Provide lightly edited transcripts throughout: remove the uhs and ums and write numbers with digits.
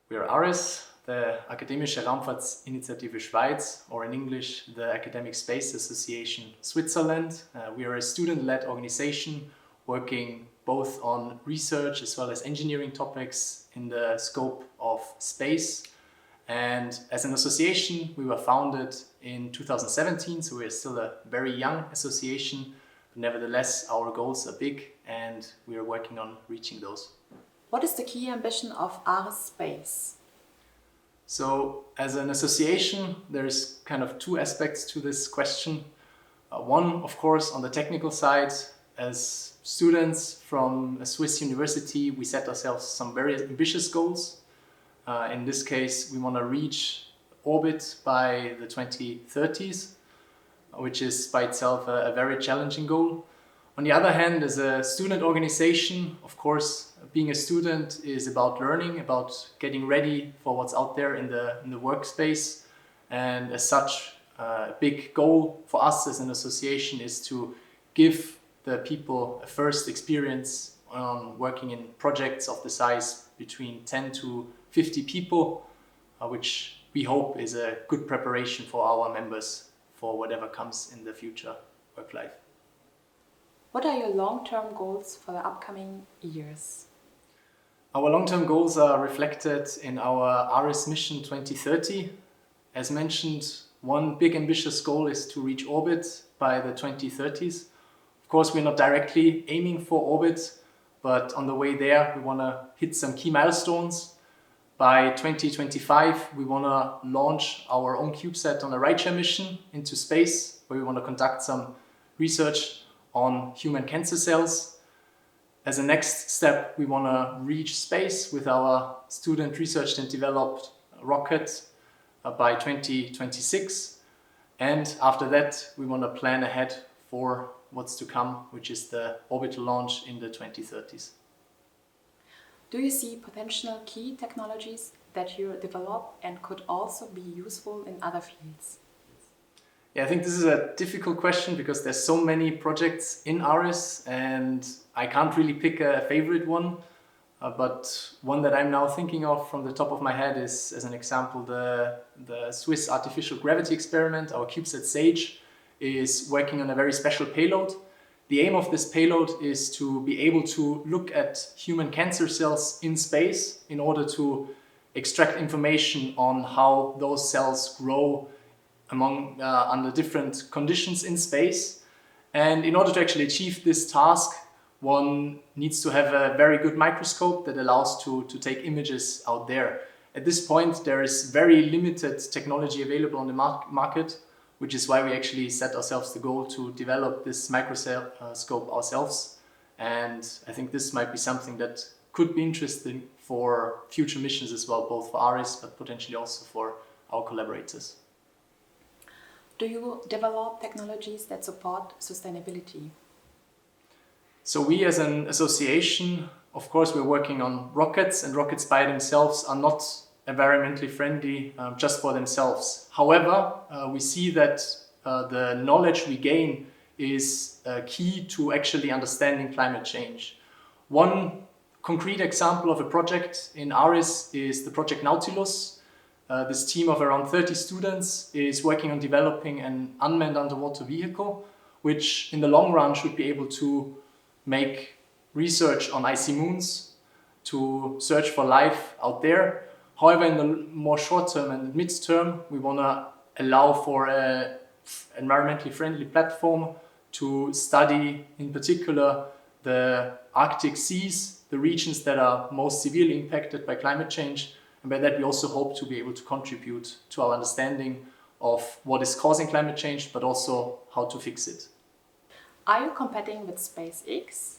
We are ARIS, the Akademische Raumfahrtsinitiative Schweiz, or in English, the Academic Space Association Switzerland. We are a student-led organization working both on research as well as engineering topics in the scope of space. And as an association, we were founded in 2017, so we are still a very young association. But nevertheless, our goals are big and we are working on reaching those. What is the key ambition of ARIS Space? So as an association, there's kind of two aspects to this question. One, of course, on the technical side, as students from a Swiss university, we set ourselves some very ambitious goals. In this case, we want to reach orbit by the 2030s, which is by itself a very challenging goal. On the other hand, as a student organization, of course, being a student is about learning, about getting ready for what's out there in the workspace. And as such, a big goal for us as an association is to give the people a first experience on working in projects of the size between 10 to 50 people, which we hope is a good preparation for our members for whatever comes in the future work life. What are your long-term goals for the upcoming years? Our long-term goals are reflected in our ARIS Mission 2030. As mentioned, one big ambitious goal is to reach orbit by the 2030s. Of course, we're not directly aiming for orbit, but on the way there, we want to hit some key milestones. By 2025, we want to launch our own CubeSat on a rideshare mission into space, where we want to conduct some research on human cancer cells. As a next step, we want to reach space with our student researched and developed rocket by 2026. And after that, we want to plan ahead for what's to come, which is the orbital launch in the 2030s. Do you see potential key technologies that you develop and could also be useful in other fields? Yeah, I think this is a difficult question because there's so many projects in ARIS and I can't really pick a favorite one. But one that I'm now thinking of from the top of my head is, as an example, the Swiss artificial gravity experiment. Our CubeSat SAGE is working on a very special payload. The aim of this payload is to be able to look at human cancer cells in space in order to extract information on how those cells grow under different conditions in space. And in order to actually achieve this task, one needs to have a very good microscope that allows to take images out there. At this point, there is very limited technology available on the market, which is why we actually set ourselves the goal to develop this microscope ourselves. And I think this might be something that could be interesting for future missions as well, both for ARIS, but potentially also for our collaborators. Do you develop technologies that support sustainability? So we as an association, of course, we're working on rockets, and rockets by themselves are not environmentally friendly just for themselves. However, we see that the knowledge we gain is key to actually understanding climate change. One concrete example of a project in ARIS is the project Nautilus. This team of around 30 students is working on developing an unmanned underwater vehicle, which in the long run should be able to make research on icy moons, to search for life out there. However, in the more short term and mid term, we want to allow for an environmentally friendly platform to study, in particular, the Arctic seas, the regions that are most severely impacted by climate change. And by that, we also hope to be able to contribute to our understanding of what is causing climate change, but also how to fix it. Are you competing with SpaceX?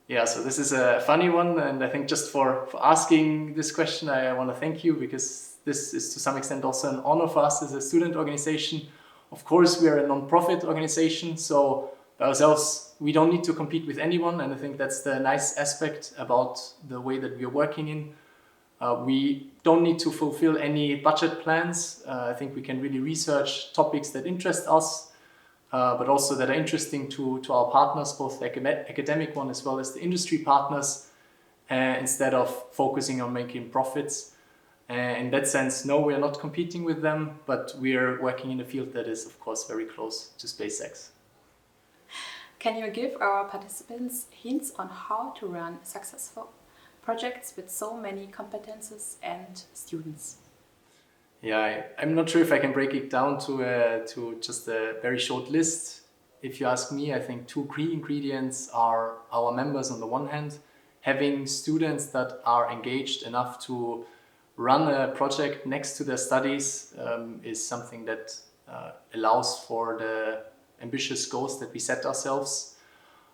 Yeah, so this is a funny one, and I think just for asking this question, I want to thank you, because this is to some extent also an honor for us as a student organization. Of course, we are a non-profit organization, so by ourselves, we don't need to compete with anyone, and I think that's the nice aspect about the way that we are working in. We don't need to fulfill any budget plans. I think we can really research topics that interest us, but also that are interesting to our partners, both the academic one as well as the industry partners. instead of focusing on making profits. In that sense, no, we are not competing with them, but we are working in a field that is, of course, very close to SpaceX. Can you give our participants hints on how to run successful projects with so many competences and students? Yeah, I'm not sure if I can break it down to just a very short list. If you ask me, I think two key ingredients are our members on the one hand, having students that are engaged enough to run a project next to their studies is something that allows for the ambitious goals that we set ourselves.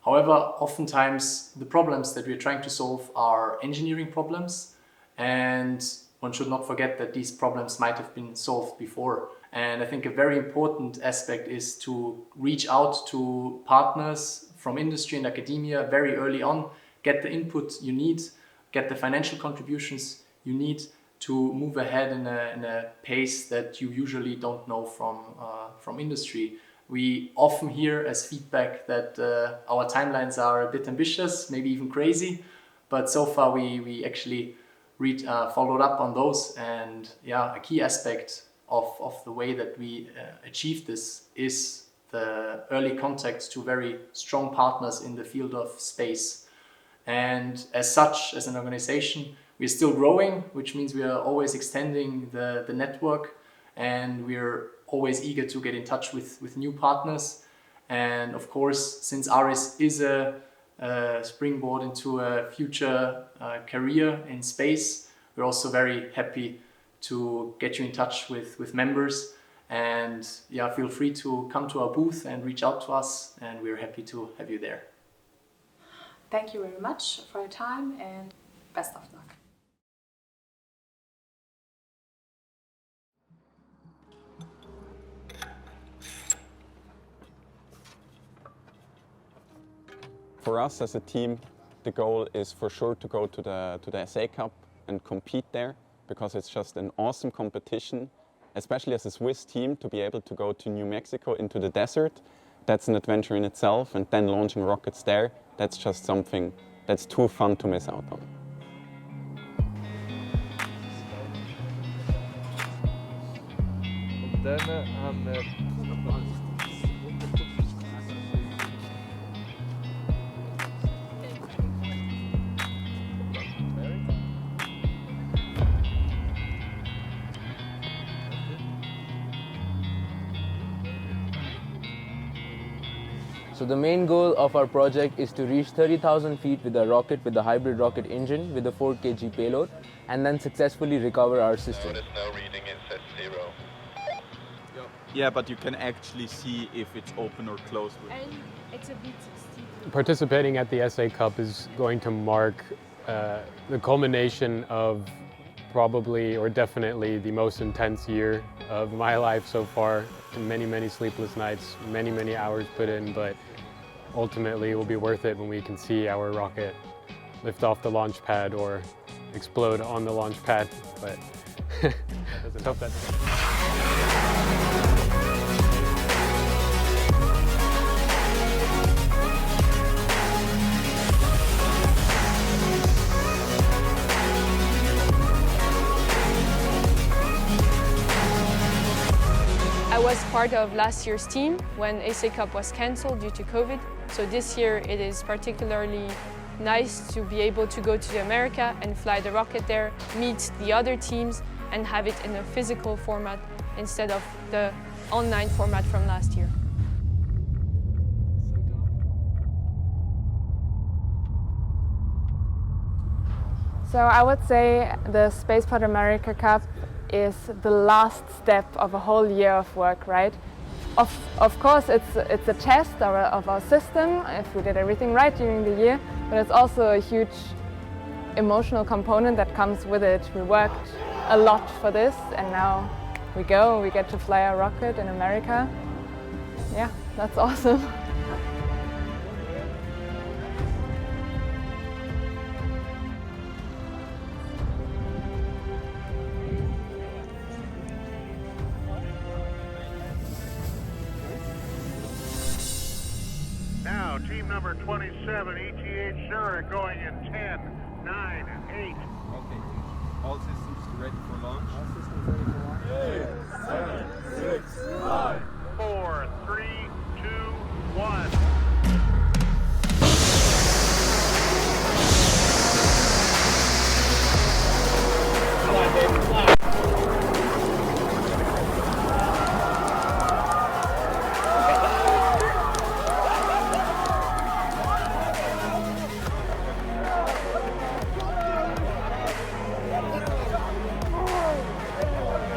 However, oftentimes the problems that we're trying to solve are engineering problems, and one should not forget that these problems might have been solved before. And I think a very important aspect is to reach out to partners from industry and academia very early on, get the input you need, get the financial contributions you need to move ahead in a pace that you usually don't know from industry. We often hear as feedback that our timelines are a bit ambitious, maybe even crazy, but so far we actually followed up on those. And yeah, a key aspect of the way that we achieve this is the early contacts to very strong partners in the field of space. And as such, as an organization, we're still growing, which means we are always extending the network, and we're always eager to get in touch with new partners. And of course, since ARIS is a springboard into a future career in space, we're also very happy to get you in touch with members. And yeah, feel free to come to our booth and reach out to us, and we're happy to have you there. Thank you very much for your time, and best of luck. For us as a team, the goal is for sure to go to the SA Cup and compete there, because it's just an awesome competition, especially as a Swiss team, to be able to go to New Mexico into the desert. That's an adventure in itself, and then launching rockets there, that's just something that's too fun to miss out on. So the main goal of our project is to reach 30,000 feet with a rocket with a hybrid rocket engine with a 4 kg payload, and then successfully recover our system. Notice no reading in set 0. Yeah, but you can actually see if it's open or closed. And it's a bit steep. Participating at the SA Cup is going to mark the culmination of probably or definitely the most intense year of my life so far. Many, many sleepless nights, many hours put in, but ultimately it will be worth it when we can see our rocket lift off the launch pad or explode on the launch pad. But that doesn't help that. I was part of last year's team when SA Cup was cancelled due to COVID. So this year it is particularly nice to be able to go to America and fly the rocket there, meet the other teams, and have it in a physical format instead of the online format from last year. So I would say the Spaceport America Cup is the last step of a whole year of work, right? Of course, it's a test of our system, if we did everything right during the year, but it's also a huge emotional component that comes with it. We worked a lot for this, and now we get to fly our rocket in America. Yeah, that's awesome. Now, team number 27, ETH Zürich, going in 10, 9, 8. Okay. All systems ready for launch. All systems ready for launch. 8, 7, 6, 5.